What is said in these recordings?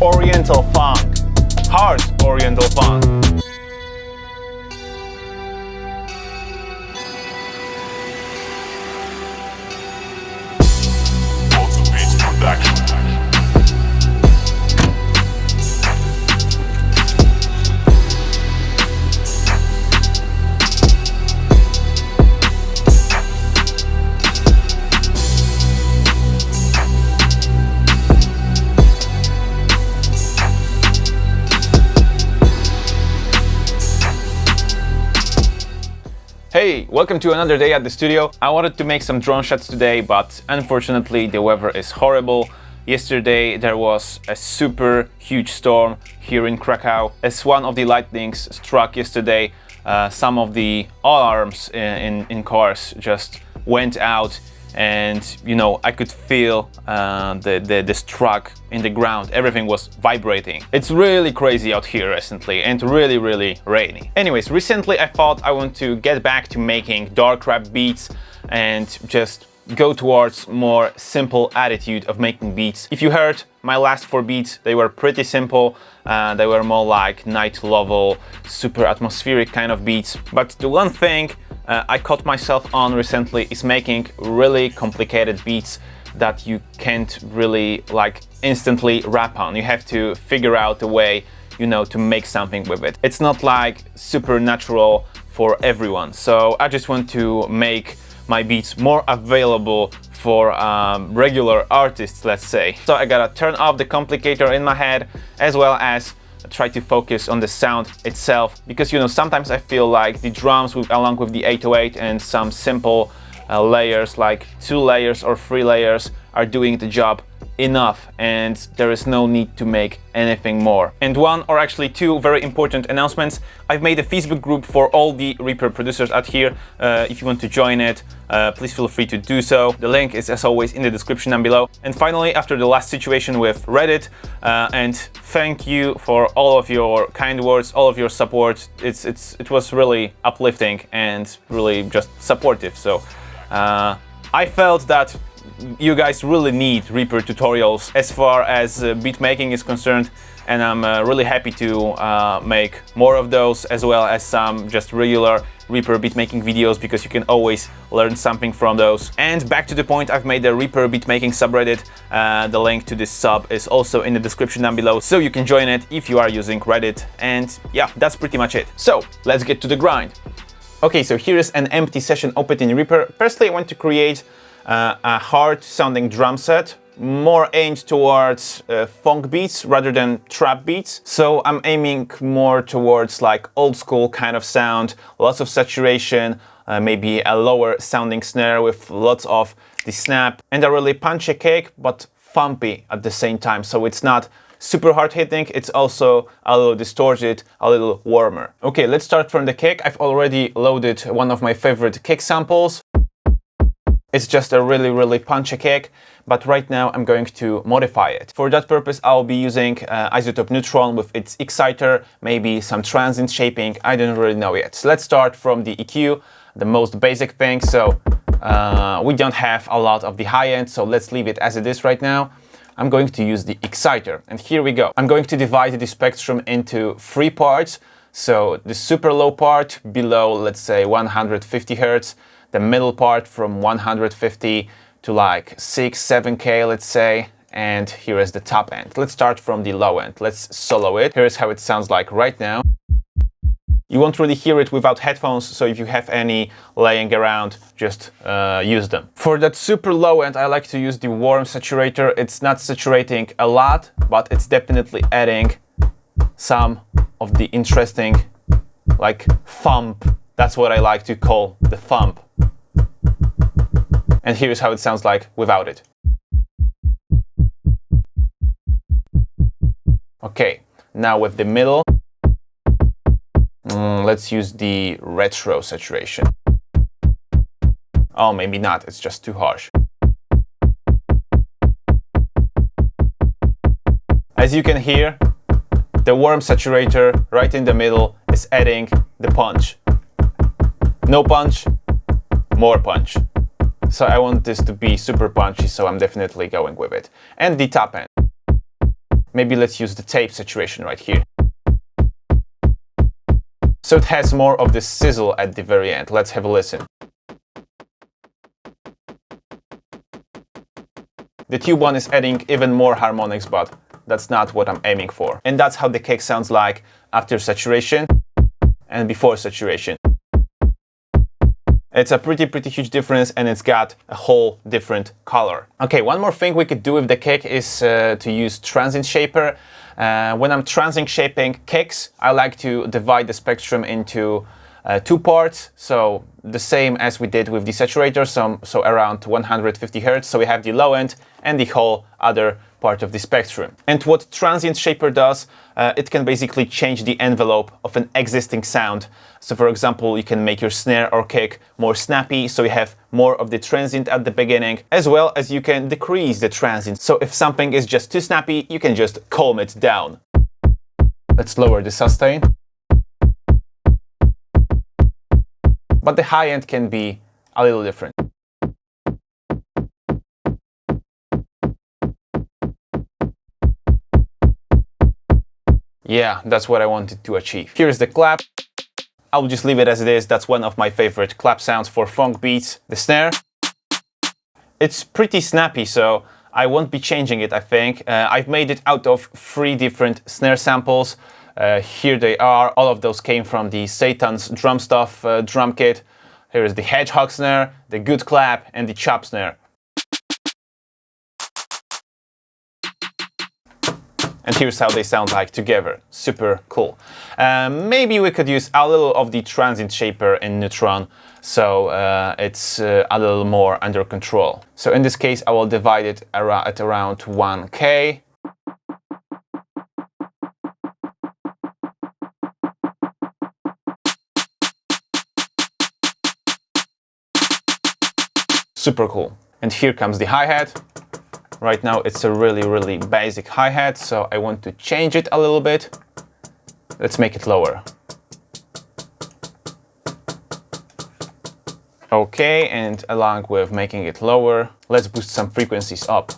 Oriental funk, hard Oriental funk. Wodzu Beats Production. Hey, welcome to another day at the studio. I wanted to make some drone shots today, but unfortunately the weather is horrible. Yesterday there was a super huge storm here in Krakow. As one of the lightnings struck yesterday, some of the alarms in cars just went out, and you know, I could feel the struck in the ground. Everything was vibrating. It's really crazy out here recently and really rainy. Anyways, recently I thought I want to get back to making dark rap beats and just go towards more simple attitude of making beats. If you heard my last 4 beats, they were pretty simple. They were more like night level, super atmospheric kind of beats. But the one thing I caught myself on recently is making really complicated beats that you can't really like instantly rap on. You have to figure out a way, you know, to make something with it. It's not like super natural for everyone. So I just want to make my beats more available for regular artists, let's say. So I gotta turn off the complicator in my head, as well as try to focus on the sound itself, because you know, sometimes I feel like the drums along with the 808 and some simple layers like 2 layers or 3 layers are doing the job enough, and there is no need to make anything more. And one, or actually 2 very important announcements. I've made a Facebook group for all the Reaper producers out here. If you want to join it, please feel free to do so. The link is as always in the description down below. And finally, after the last situation with Reddit, and thank you for all of your kind words, all of your support. It was really uplifting and really just supportive. So I felt that you guys really need Reaper tutorials as far as beat making is concerned, and I'm really happy to make more of those, as well as some just regular Reaper beat making videos, because you can always learn something from those. And back to the point, I've made a Reaper beat making subreddit. The link to this sub is also in the description down below, so you can join it if you are using Reddit. And yeah, that's pretty much it. So let's get to the grind. Okay, so here is an empty session opened in Reaper. Firstly, I want to create a hard sounding drum set, more aimed towards funk beats rather than trap beats. So I'm aiming more towards like old school kind of sound, lots of saturation, maybe a lower sounding snare with lots of the snap, and a really punchy kick, but thumpy at the same time. So it's not super hard hitting, it's also a little distorted, a little warmer. Okay, let's start from the kick. I've already loaded one of my favorite kick samples. It's just a really punchy kick, but right now I'm going to modify it. For that purpose, I'll be using iZotope Neutron with its exciter, maybe some transient shaping, I don't really know yet. So let's start from the EQ, the most basic thing. So we don't have a lot of the high end, so let's leave it as it is right now. I'm going to use the exciter, and here we go. I'm going to divide the spectrum into 3 parts. So the super low part below, let's say 150 Hertz, the middle part from 150 to like 6-7K, let's say, and here is the top end. Let's start from the low end. Let's solo it. Here's how it sounds like right now. You won't really hear it without headphones, so if you have any laying around, just use them. For that super low end, I like to use the warm saturator. It's not saturating a lot, but it's definitely adding some of the interesting like thump. That's what I like to call the thump. And here's how it sounds like without it. Okay, now with the middle, let's use the retro saturation. Oh, maybe not, it's just too harsh. As you can hear, the warm saturator right in the middle is adding the punch. No punch, more punch. So I want this to be super punchy, so I'm definitely going with it. And the top end. Maybe let's use the tape saturation right here. So it has more of the sizzle at the very end. Let's have a listen. The tube one is adding even more harmonics, but that's not what I'm aiming for. And that's how the cake sounds like after saturation and before saturation. It's a pretty huge difference, and it's got a whole different color. Okay, one more thing we could do with the cake is to use transient shaper. When I'm transient shaping cakes, I like to divide the spectrum into two parts, so the same as we did with the saturator, so around 150 Hz. So we have the low end and the whole other part of the spectrum. And what transient shaper does, it can basically change the envelope of an existing sound. So for example, you can make your snare or kick more snappy, so you have more of the transient at the beginning, as well as you can decrease the transient. So if something is just too snappy, you can just calm it down. Let's lower the sustain. But the high end can be a little different. Yeah, that's what I wanted to achieve. Here's the clap. I'll just leave it as it is. That's one of my favorite clap sounds for funk beats. The snare. It's pretty snappy, so I won't be changing it, I think. I've made it out of 3 different snare samples. Here they are. All of those came from the Satan's drum stuff drum kit. Here is the hedgehog snare, the good clap, and the chop snare. And here's how they sound like together. Super cool. Maybe we could use a little of the transient shaper in Neutron, so it's a little more under control. So in this case, I will divide it at around 1K. Super cool. And here comes the hi-hat. Right now it's a really basic hi-hat, so I want to change it a little bit. Let's make it lower. Okay, and along with making it lower, let's boost some frequencies up.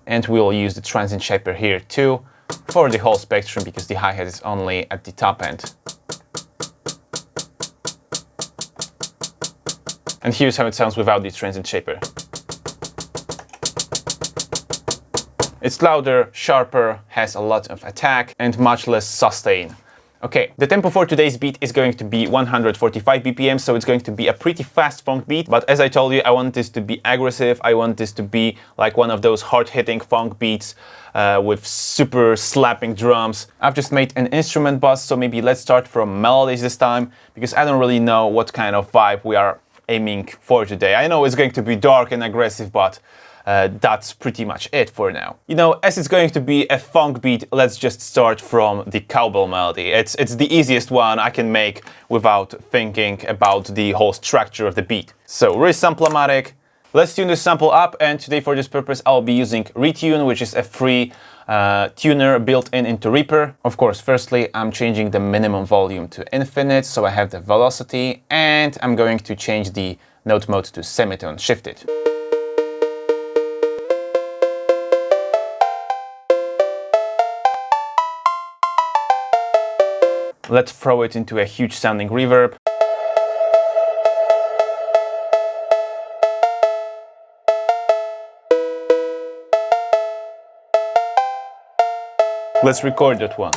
And we'll use the transient shaper here too for the whole spectrum, because the hi-hat is only at the top end. And here's how it sounds without the transient shaper. It's louder, sharper, has a lot of attack, and much less sustain. Okay, the tempo for today's beat is going to be 145 BPM, so it's going to be a pretty fast funk beat. But as I told you, I want this to be aggressive. I want this to be like one of those hard-hitting funk beats with super slapping drums. I've just made an instrument bus, so maybe let's start from melodies this time, because I don't really know what kind of vibe we are aiming for today. I know it's going to be dark and aggressive, but that's pretty much it for now. You know, as it's going to be a funk beat, let's just start from the cowbell melody. It's the easiest one I can make without thinking about the whole structure of the beat. So resample-o-matic. Let's tune this sample up, and today for this purpose I'll be using Retune, which is a free tuner built into Reaper. Of course, firstly I'm changing the minimum volume to infinite, so I have the velocity, and I'm going to change the note mode to semitone shifted. Let's throw it into a huge sounding reverb. Let's record that one.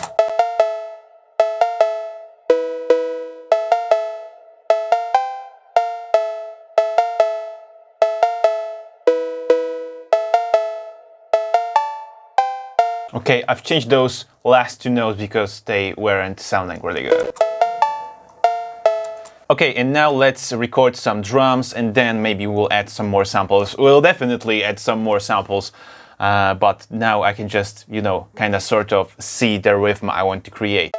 Okay, I've changed those last 2 notes because they weren't sounding really good. Okay, and now let's record some drums, and then maybe we'll add some more samples. We'll definitely add some more samples, but now I can just, you know, kind of sort of see the rhythm I want to create.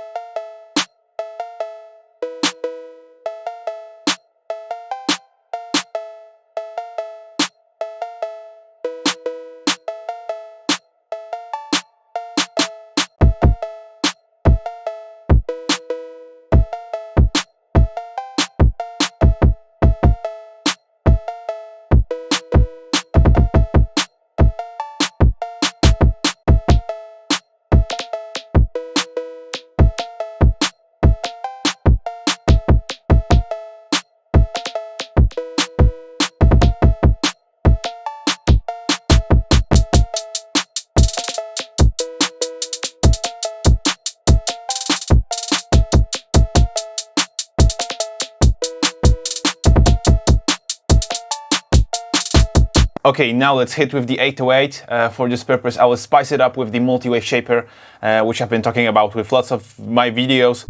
Okay, now let's hit with the 808. For this purpose, I will spice it up with the multi-wave shaper, which I've been talking about with lots of my videos.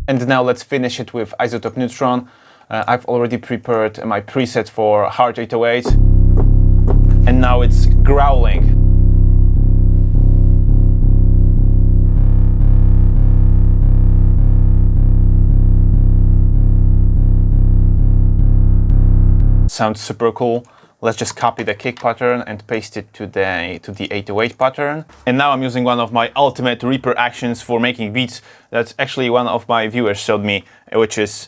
And now let's finish it with iZotope Neutron. I've already prepared my preset for HARD 808. And now it's growling. Sounds super cool. Let's just copy the kick pattern and paste it to the 808 pattern. And now I'm using one of my ultimate Reaper actions for making beats. That's actually one of my viewers showed me, which is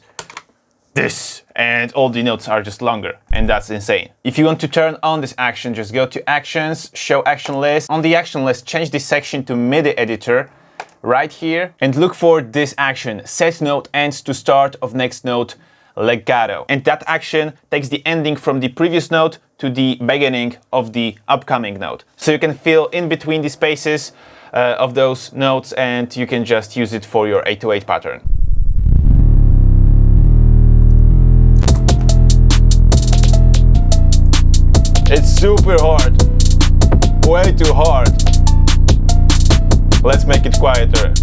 this. And all the notes are just longer, and that's insane. If you want to turn on this action, just go to Actions, Show Action List. On the action list, change this section to MIDI editor right here, and look for this action, Set Note Ends to Start of Next Note Legato. And that action takes the ending from the previous note to the beginning of the upcoming note. So you can fill in between the spaces of those notes, and you can just use it for your 808 pattern. It's super hard, way too hard. Let's make it quieter.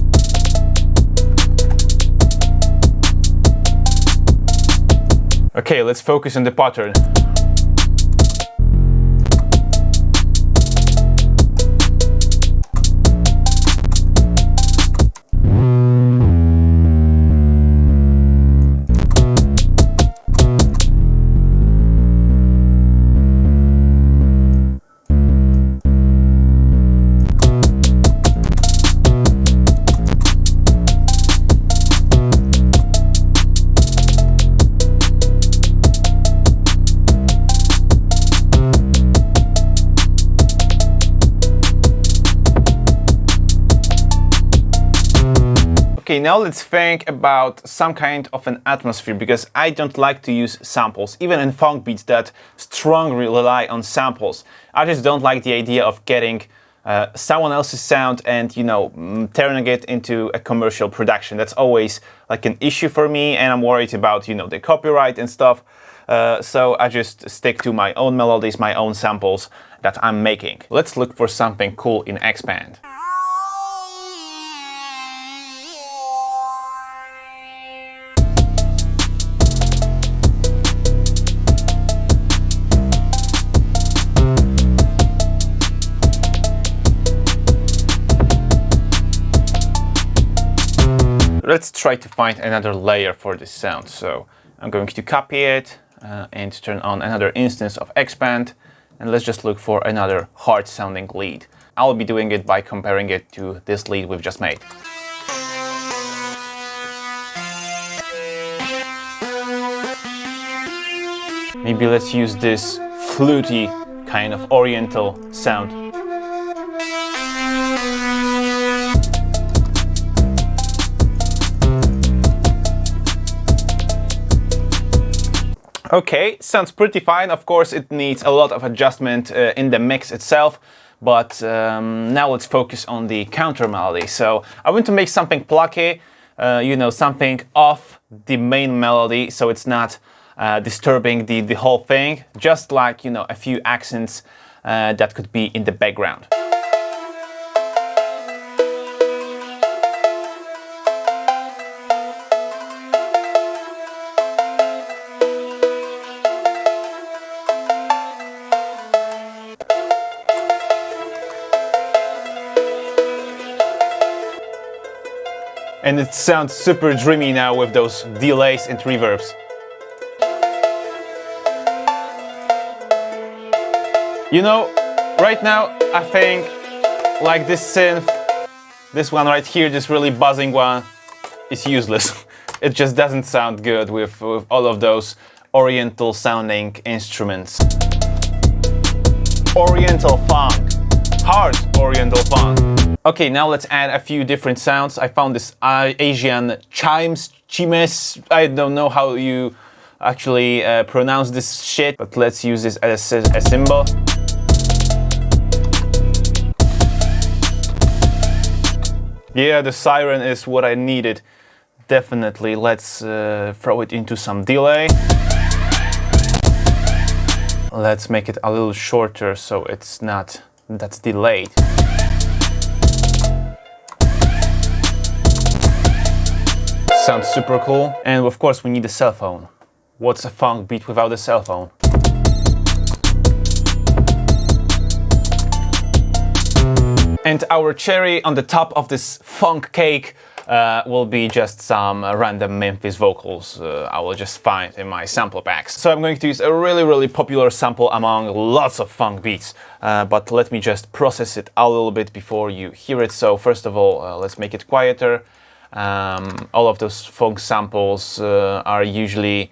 Okay, let's focus on the pattern. Okay, now let's think about some kind of an atmosphere, because I don't like to use samples, even in funk beats that strongly rely on samples. I just don't like the idea of getting someone else's sound and, you know, turning it into a commercial production. That's always like an issue for me, and I'm worried about, you know, the copyright and stuff. So I just stick to my own melodies, my own samples that I'm making. Let's look for something cool in Expand. Let's try to find another layer for this sound. So I'm going to copy it and turn on another instance of Expand, and let's just look for another hard sounding lead. I'll be doing it by comparing it to this lead we've just made. Maybe let's use this fluty kind of oriental sound. Okay, sounds pretty fine. Of course, it needs a lot of adjustment in the mix itself, but now let's focus on the counter melody. So I want to make something plucky, you know, something off the main melody, so it's not disturbing the whole thing, just like, you know, a few accents that could be in the background. And it sounds super dreamy now with those delays and reverbs. You know, right now I think like this synth, this one right here, this really buzzing one, is useless. It just doesn't sound good with all of those oriental sounding instruments. Oriental funk, hard oriental funk. Okay, now let's add a few different sounds. I found this Asian chimes, I don't know how you actually pronounce this shit, but let's use this as a symbol. Yeah, the siren is what I needed. Definitely. Let's throw it into some delay. Let's make it a little shorter so it's not that delayed. Sounds super cool. And of course we need a cell phone. What's a funk beat without a cell phone? And our cherry on the top of this funk cake will be just some random Memphis vocals I will just find in my sample packs. So I'm going to use a really popular sample among lots of funk beats, but let me just process it a little bit before you hear it. So first of all, let's make it quieter. All of those funk samples are usually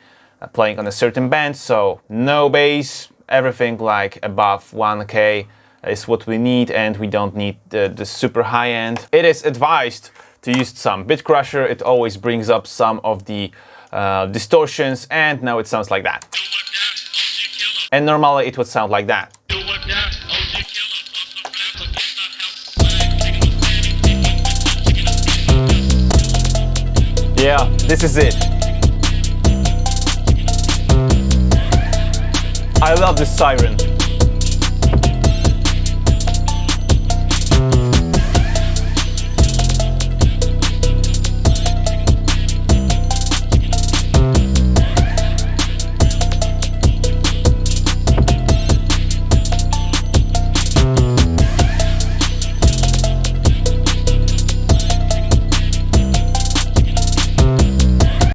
playing on a certain band, so no bass, everything like above 1K is what we need, and we don't need the super high end. It is advised to use some bit crusher. It always brings up some of the distortions, and now it sounds like that. And normally it would sound like that. Yeah, this is it. I love this siren.